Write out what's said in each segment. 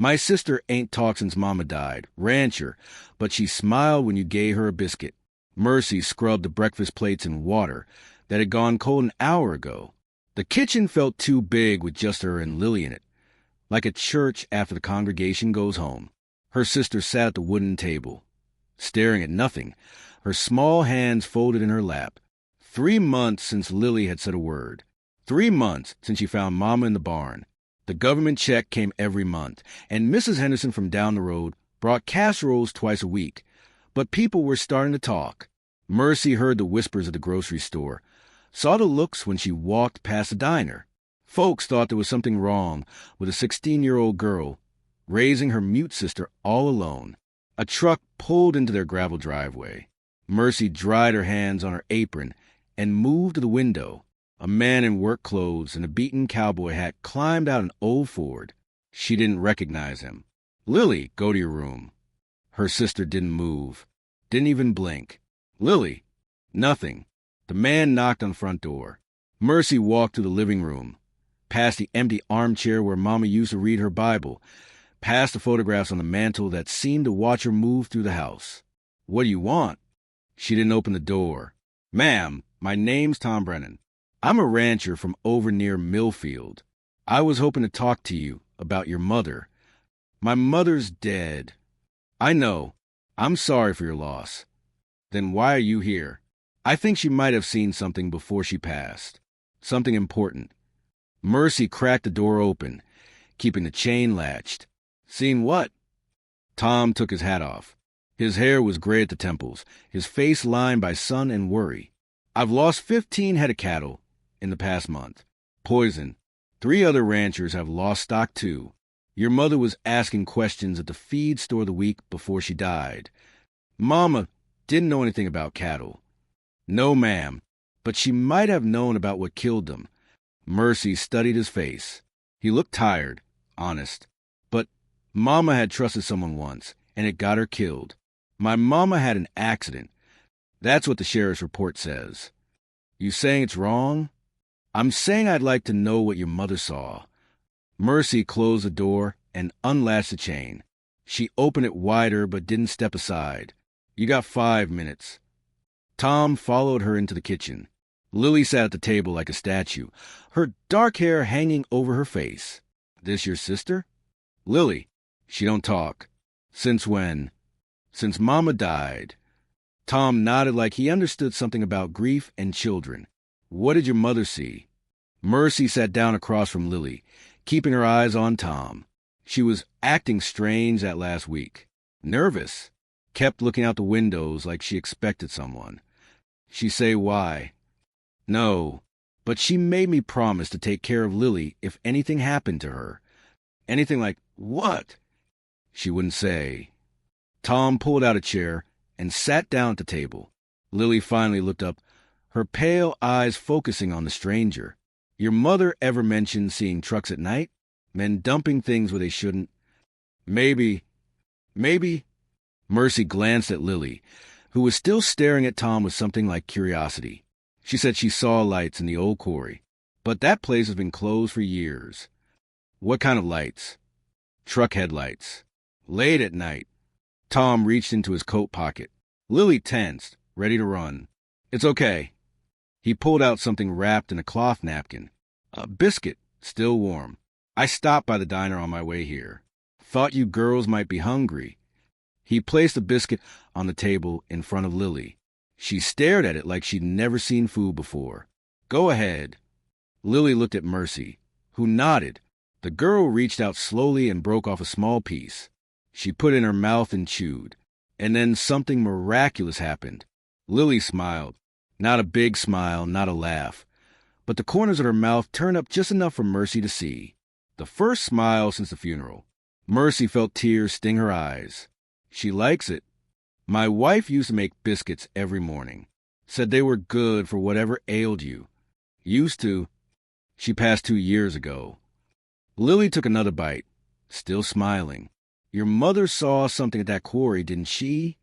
My sister ain't talked since Mama died, rancher, but she smiled when you gave her a biscuit. Mercy scrubbed the breakfast plates in water that had gone cold an hour ago. The kitchen felt too big with just her and Lily in it, like a church after the congregation goes home. Her sister sat at the wooden table, staring at nothing, her small hands folded in her lap. 3 months since Lily had said a word. 3 months since she found Mama in the barn. The government check came every month, and Mrs. Henderson from down the road brought casseroles twice a week. But people were starting to talk. Mercy heard the whispers at the grocery store, saw the looks when she walked past the diner. Folks thought there was something wrong with a 16-year-old girl raising her mute sister all alone. A truck pulled into their gravel driveway. Mercy dried her hands on her apron and moved to the window. A man in work clothes and a beaten cowboy hat climbed out an old Ford. She didn't recognize him. "Lily, go to your room." Her sister didn't move, didn't even blink. "Lily." Nothing. The man knocked on the front door. Mercy walked to the living room, past the empty armchair where Mama used to read her Bible, past the photographs on the mantel that seemed to watch her move through the house. "What do you want?" She didn't open the door. "Ma'am, my name's Tom Brennan. I'm a rancher from over near Millfield. I was hoping to talk to you about your mother. My mother's dead." "I know. I'm sorry for your loss." "Then why are you here?" "I think she might have seen something before she passed. Something important." Mercy cracked the door open, keeping the chain latched. "Seen what?" Tom took his hat off. His hair was gray at the temples, his face lined by sun and worry. "I've lost 15 head of cattle in the past month. Poison. 3 other ranchers have lost stock too. Your mother was asking questions at the feed store the week before she died. Mama didn't know anything about cattle." "No, ma'am, but she might have known about what killed them." Mercy studied his face. He looked tired, honest. "But Mama had trusted someone once, and it got her killed. My mama had an accident. That's what the sheriff's report says." "You saying it's wrong?" "I'm saying I'd like to know what your mother saw." Mercy closed the door and unlatched the chain. She opened it wider but didn't step aside. "You got 5 minutes." Tom followed her into the kitchen. Lily sat at the table like a statue, her dark hair hanging over her face. "This your sister?" "Lily. She don't talk." "Since when?" "Since Mama died." Tom nodded like he understood something about grief and children. "What did your mother see?" Mercy sat down across from Lily, keeping her eyes on Tom. She was acting strange that last week. Nervous. Kept looking out the windows like she expected someone. "She say why?" "No, but she made me promise to take care of Lily if anything happened to her." "Anything like what?" She wouldn't say. Tom pulled out a chair and sat down at the table. Lily finally looked up, her pale eyes focusing on the stranger. "Your mother ever mentioned seeing trucks at night? Men dumping things where they shouldn't?" Maybe. Mercy glanced at Lily, who was still staring at Tom with something like curiosity. She said she saw lights in the old quarry, but that place has been closed for years. "What kind of lights?" "Truck headlights. Late at night." Tom reached into his coat pocket. Lily tensed, ready to run. "It's okay." He pulled out something wrapped in a cloth napkin. "A biscuit, still warm. I stopped by the diner on my way here. Thought you girls might be hungry." He placed the biscuit on the table in front of Lily. She stared at it like she'd never seen food before. "Go ahead." Lily looked at Mercy, who nodded. The girl reached out slowly and broke off a small piece. She put it in her mouth and chewed. And then something miraculous happened. Lily smiled. Not a big smile, not a laugh. But the corners of her mouth turned up just enough for Mercy to see. The first smile since the funeral. Mercy felt tears sting her eyes. "She likes it. My wife used to make biscuits every morning. Said they were good for whatever ailed you. Used to. She passed 2 years ago." Lily took another bite, still smiling. "Your mother saw something at that quarry, didn't she?"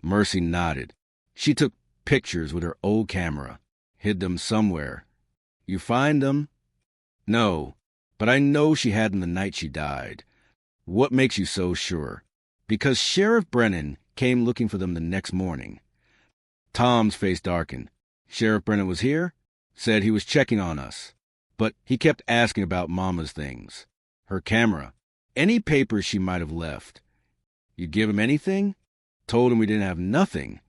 Mercy nodded. "She took pictures with her old camera. Hid them somewhere." "You find them?" "No, but I know she had them the night she died. What makes you so sure? Because Sheriff Brennan came looking for them the next morning. Tom's face darkened. Sheriff Brennan was here? Said he was checking on us. But he kept asking about Mama's things. Her camera. Any papers she might have left. You give him anything? Told him we didn't have nothing.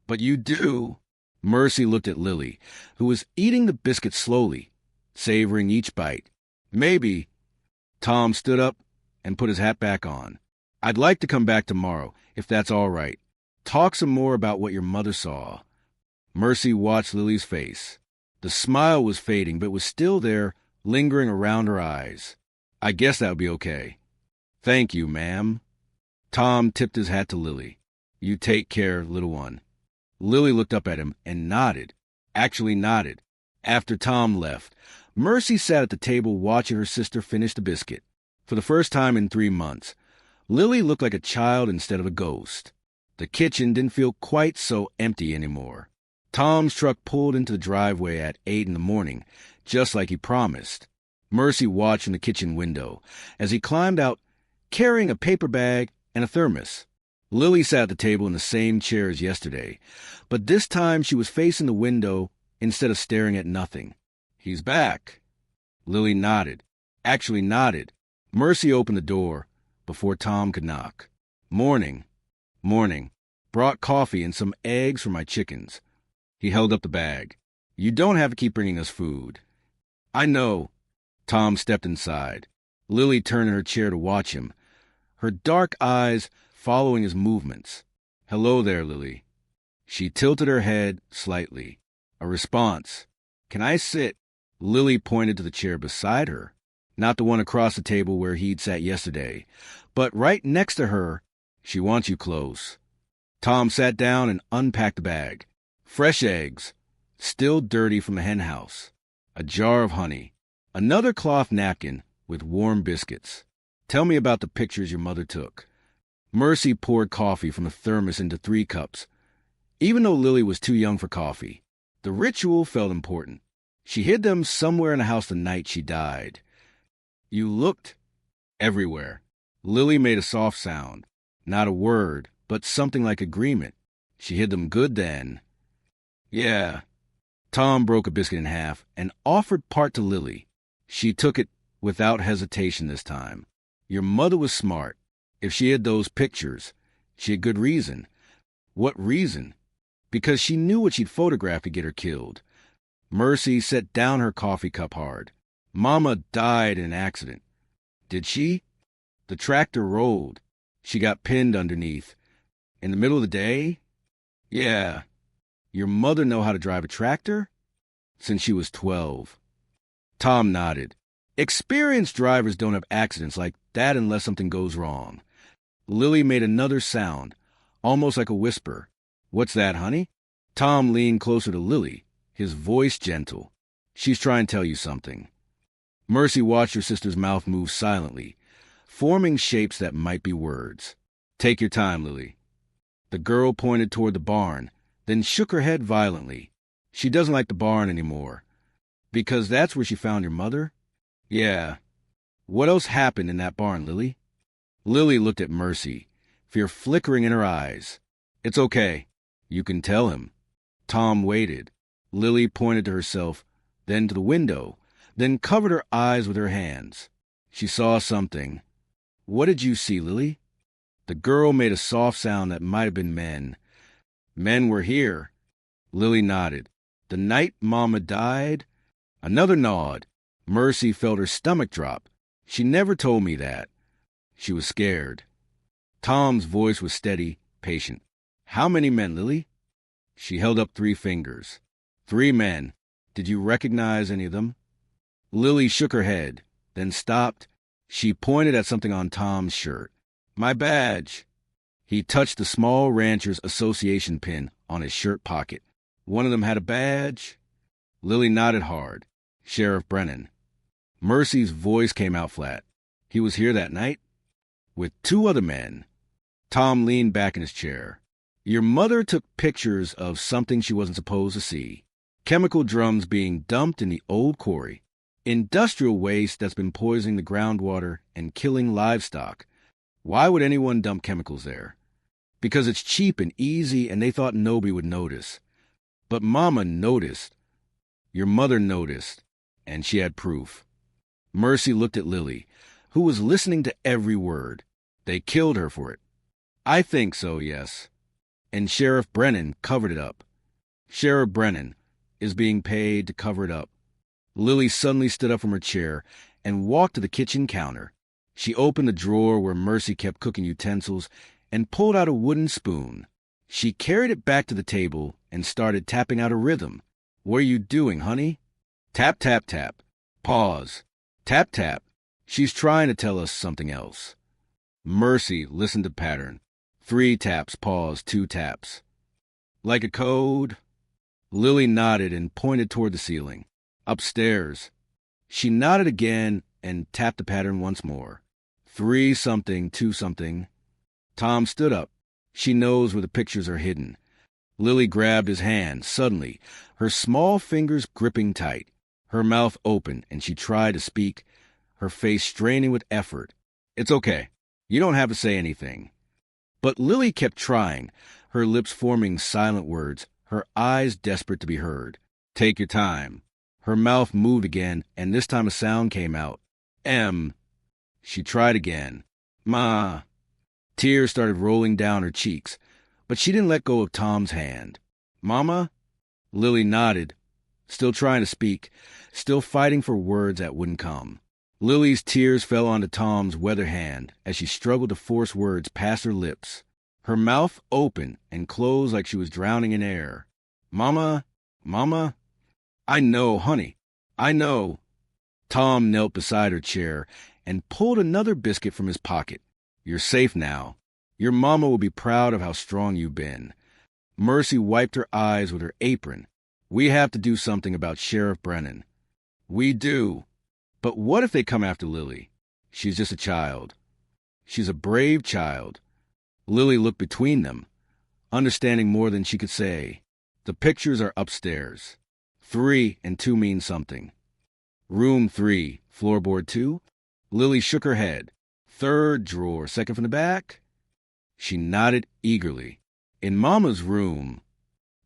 But you do. Mercy looked at Lily, who was eating the biscuit slowly, savoring each bite. Maybe. Tom stood up and put his hat back on. I'd like to come back tomorrow, if that's all right. Talk some more about what your mother saw. Mercy watched Lily's face. The smile was fading, but was still there, lingering around her eyes. I guess that would be okay. Thank you, ma'am. Tom tipped his hat to Lily. You take care, little one. Lily looked up at him and nodded. Actually nodded. After Tom left, Mercy sat at the table watching her sister finish the biscuit. For the first time in 3 months, Lily looked like a child instead of a ghost. The kitchen didn't feel quite so empty anymore. Tom's truck pulled into the driveway at 8 in the morning, just like he promised. Mercy watched from the kitchen window as he climbed out, carrying a paper bag and a thermos. Lily sat at the table in the same chair as yesterday, but this time she was facing the window instead of staring at nothing. He's back. Lily nodded. Actually nodded. Mercy opened the door before Tom could knock. Morning. Morning. Brought coffee and some eggs for my chickens. He held up the bag. You don't have to keep bringing us food. I know. Tom stepped inside. Lily turned in her chair to watch him, her dark eyes following his movements. Hello there, Lily. She tilted her head slightly. A response. Can I sit? Lily pointed to the chair beside her, not the one across the table where he'd sat yesterday, but right next to her. She wants you close. Tom sat down and unpacked the bag. Fresh eggs, still dirty from the hen house. A jar of honey. Another cloth napkin with warm biscuits. Tell me about the pictures your mother took. Mercy poured coffee from a thermos into 3 cups. Even though Lily was too young for coffee, the ritual felt important. She hid them somewhere in the house the night she died. You looked everywhere. Lily made a soft sound. Not a word, but something like agreement. She hid them good then. Yeah. Tom broke a biscuit in half and offered part to Lily. She took it without hesitation this time. Your mother was smart. If she had those pictures, she had good reason. What reason? Because she knew what she'd photographed to get her killed. Mercy set down her coffee cup hard. Mama died in an accident. Did she? The tractor rolled. She got pinned underneath. In the middle of the day? Yeah. Your mother know how to drive a tractor? Since she was 12. Tom nodded. Experienced drivers don't have accidents like that unless something goes wrong. Lily made another sound, almost like a whisper. What's that, honey? Tom leaned closer to Lily, his voice gentle. She's trying to tell you something. Mercy watched her sister's mouth move silently, forming shapes that might be words. Take your time, Lily. The girl pointed toward the barn, then shook her head violently. She doesn't like the barn anymore. Because that's where she found your mother? Yeah. What else happened in that barn, Lily? Lily looked at Mercy, fear flickering in her eyes. It's okay. You can tell him. Tom waited. Lily pointed to herself, then to the window, then covered her eyes with her hands. She saw something. What did you see, Lily? The girl made a soft sound that might have been men. Men were here. Lily nodded. The night Mama died? Another nod. Mercy felt her stomach drop. She never told me that. She was scared. Tom's voice was steady, patient. How many men, Lily? She held up 3 fingers. 3 men. Did you recognize any of them? Lily shook her head, then stopped. She pointed at something on Tom's shirt. My badge. He touched the Small Ranchers Association pin on his shirt pocket. One of them had a badge? Lily nodded hard. Sheriff Brennan. Mercy's voice came out flat. He was here that night? With 2 other men. Tom leaned back in his chair. Your mother took pictures of something she wasn't supposed to see. Chemical drums being dumped in the old quarry. Industrial waste that's been poisoning the groundwater and killing livestock. Why would anyone dump chemicals there? Because it's cheap and easy and they thought nobody would notice. But Mama noticed. Your mother noticed. And she had proof. Mercy looked at Lily, who was listening to every word. They killed her for it. I think so, yes. And Sheriff Brennan covered it up. Sheriff Brennan is being paid to cover it up. Lily suddenly stood up from her chair and walked to the kitchen counter. She opened the drawer where Mercy kept cooking utensils and pulled out a wooden spoon. She carried it back to the table and started tapping out a rhythm. What are you doing, honey? Tap, tap, tap. Pause. Tap, tap. She's trying to tell us something else. Mercy listened to pattern. 3 taps, pause, 2 taps. Like a code? Lily nodded and pointed toward the ceiling. Upstairs. She nodded again and tapped the pattern once more. 3 something, 2 something. Tom stood up. She knows where the pictures are hidden. Lily grabbed his hand, suddenly, her small fingers gripping tight. Her mouth open, and she tried to speak, her face straining with effort. It's okay. You don't have to say anything. But Lily kept trying, her lips forming silent words, her eyes desperate to be heard. Take your time. Her mouth moved again, and this time a sound came out. M. She tried again. Ma. Tears started rolling down her cheeks, but she didn't let go of Tom's hand. Mama? Lily nodded, still trying to speak, still fighting for words that wouldn't come. Lily's tears fell onto Tom's weather hand as she struggled to force words past her lips. Her mouth open and closed like she was drowning in air. Mama? Mama? I know, honey. I know. Tom knelt beside her chair and pulled another biscuit from his pocket. You're safe now. Your mama will be proud of how strong you've been. Mercy wiped her eyes with her apron. We have to do something about Sheriff Brennan. We do. But what if they come after Lily? She's just a child. She's a brave child. Lily looked between them, understanding more than she could say. The pictures are upstairs. 3 and 2 mean something. Room 3, floorboard 2? Lily shook her head. 3rd drawer, second from the back? She nodded eagerly. In Mama's room.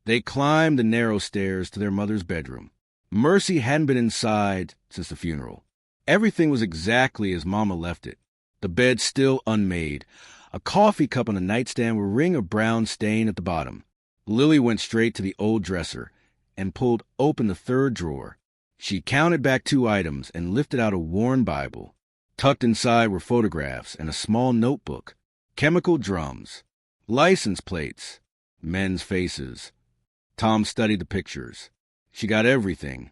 They climbed the narrow stairs to their mother's bedroom. Mercy hadn't been inside since the funeral. Everything was exactly as Mama left it. The bed still unmade. A coffee cup on the nightstand with a ring of brown stain at the bottom. Lily went straight to the old dresser and pulled open the 3rd drawer. She counted back 2 items and lifted out a worn Bible. Tucked inside were photographs and a small notebook. Chemical drums. License plates. Men's faces. Tom studied the pictures. She got everything.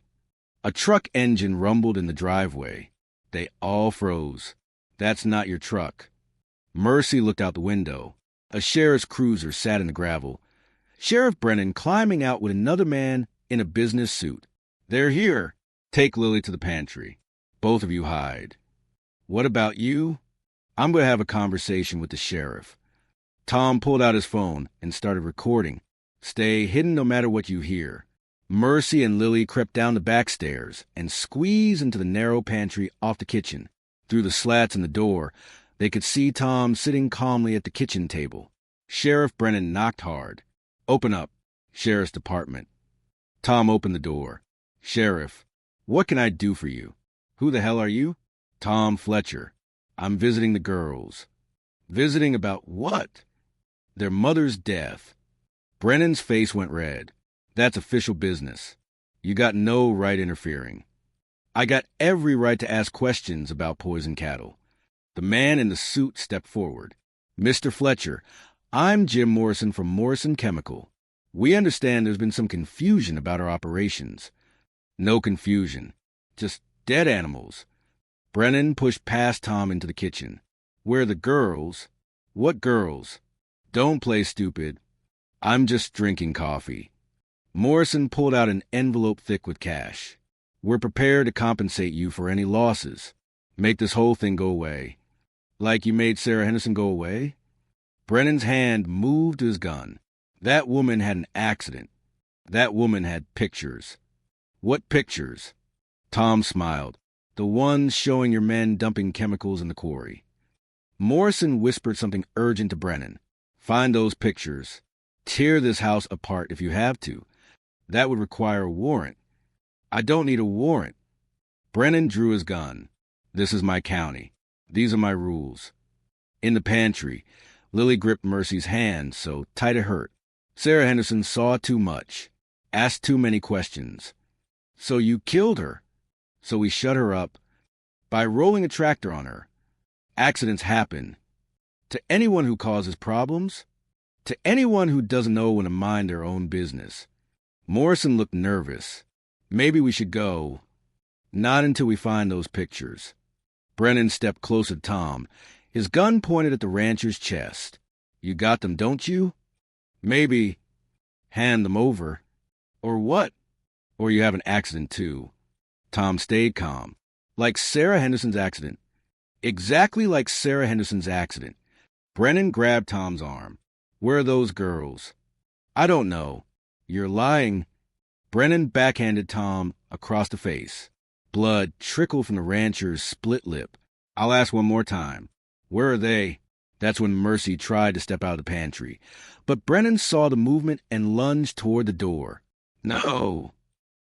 A truck engine rumbled in the driveway. They all froze. That's not your truck. Mercy looked out the window. A sheriff's cruiser sat in the gravel. Sheriff Brennan climbing out with another man in a business suit. They're here. Take Lily to the pantry. Both of you hide. What about you? I'm going to have a conversation with the sheriff. Tom pulled out his phone and started recording. Stay hidden no matter what you hear. Mercy and Lily crept down the back stairs and squeezed into the narrow pantry off the kitchen. Through the slats in the door, they could see Tom sitting calmly at the kitchen table. Sheriff Brennan knocked hard. Open up. Sheriff's Department. Tom opened the door. Sheriff, what can I do for you? Who the hell are you? Tom Fletcher. I'm visiting the girls. Visiting about what? Their mother's death. Brennan's face went red. That's official business. You got no right interfering. I got every right to ask questions about poison cattle. The man in the suit stepped forward. Mr. Fletcher, I'm Jim Morrison from Morrison Chemical. We understand there's been some confusion about our operations. No confusion. Just dead animals. Brennan pushed past Tom into the kitchen. Where are the girls? What girls? Don't play stupid. I'm just drinking coffee. Morrison pulled out an envelope thick with cash. We're prepared to compensate you for any losses. Make this whole thing go away. Like you made Sarah Henderson go away? Brennan's hand moved to his gun. That woman had an accident. That woman had pictures. What pictures? Tom smiled. The ones showing your men dumping chemicals in the quarry. Morrison whispered something urgent to Brennan. Find those pictures. Tear this house apart if you have to. That would require a warrant. I don't need a warrant. Brennan drew his gun. This is my county. These are my rules. In the pantry, Lily gripped Mercy's hand so tight it hurt. Sarah Henderson saw too much, asked too many questions. So you killed her. So we shut her up by rolling a tractor on her. Accidents happen. To anyone who causes problems. To anyone who doesn't know when to mind their own business. Morrison looked nervous. Maybe we should go. Not until we find those pictures. Brennan stepped closer to Tom, his gun pointed at the rancher's chest. You got them, don't you? Maybe. Hand them over. Or what? Or you have an accident, too. Tom stayed calm. Like Sarah Henderson's accident. Exactly like Sarah Henderson's accident. Brennan grabbed Tom's arm. Where are those girls? I don't know. You're lying. Brennan backhanded Tom across the face. Blood trickled from the rancher's split lip. I'll ask one more time. Where are they? That's when Mercy tried to step out of the pantry. But Brennan saw the movement and lunged toward the door. No.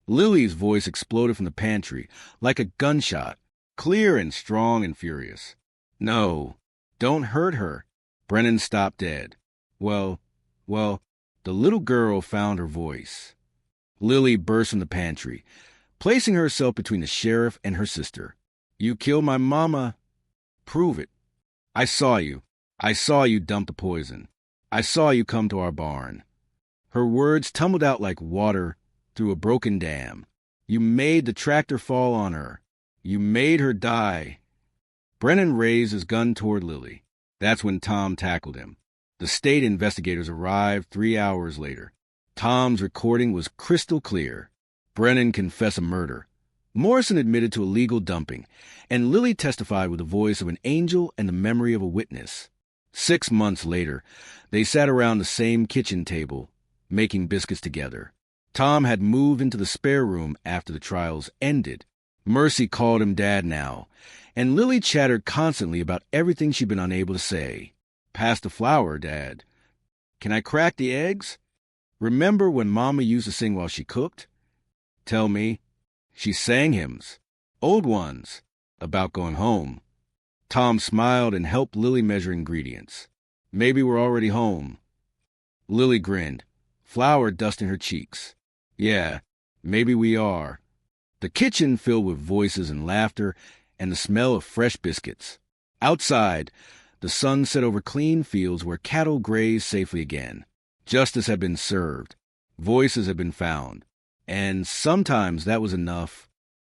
Lily's voice exploded from the pantry like a gunshot, clear and strong and furious. No. Don't hurt her. Brennan stopped dead. Well, the little girl found her voice. Lily burst from the pantry, placing herself between the sheriff and her sister. You killed my mama. Prove it. I saw you. I saw you dump the poison. I saw you come to our barn. Her words tumbled out like water through a broken dam. You made the tractor fall on her. You made her die. Brennan raised his gun toward Lily. That's when Tom tackled him. The state investigators arrived 3 hours later. Tom's recording was crystal clear. Brennan confessed a murder. Morrison admitted to illegal dumping, and Lily testified with the voice of an angel and the memory of a witness. 6 months later, they sat around the same kitchen table, making biscuits together. Tom had moved into the spare room after the trials ended. Mercy called him Dad now, and Lily chattered constantly about everything she'd been unable to say. Pass the flour, Dad. Can I crack the eggs? Remember when Mama used to sing while she cooked? Tell me. She sang hymns, old ones, about going home. Tom smiled and helped Lily measure ingredients. Maybe we're already home. Lily grinned, flour dusting her cheeks. Yeah, maybe we are. The kitchen filled with voices and laughter and the smell of fresh biscuits. Outside, the sun set over clean fields where cattle grazed safely again. Justice had been served. Voices had been found. And sometimes that was enough.